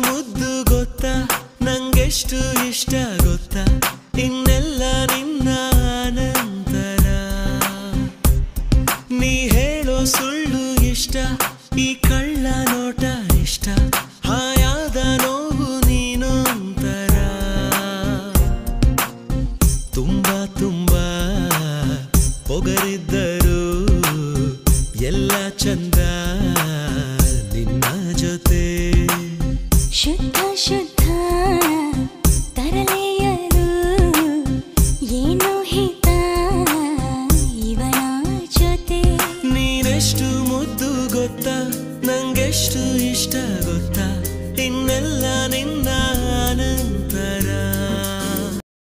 ಮುದ್ದು ಗೊತ್ತಾ ನಂಗೆಷ್ಟು ಇಷ್ಟ ಗೊತ್ತಾ ಇನ್ನೆಲ್ಲ ನಿನ್ನ ಅನಂತರ ನೀ ಹೇಳೋ ಸುಳ್ಳು ಇಷ್ಟ ಈ ಕಳ್ಳ ನೋಟ ಇಷ್ಟ ಹಾಯಾದ ನೋವು ನೀನೊಂತರ ತುಂಬಾ ತುಂಬಾ ಪೊಗರಿದ್ದರು ಎಲ್ಲ ಚಂದ ನಿನ್ನ ಜೊತೆ ಶುದ್ಧ ಶುದ್ಧ ತರಲೆಯರು ಏನು ಹಿತ ಇವನ ಜೊತೆ ನೀನೆಷ್ಟು ಮುದ್ದು ಗೊತ್ತಾ ನಂಗೆಷ್ಟು ಇಷ್ಟ ಗೊತ್ತಾ ಇನ್ನೆಲ್ಲ ನಿನ್ನ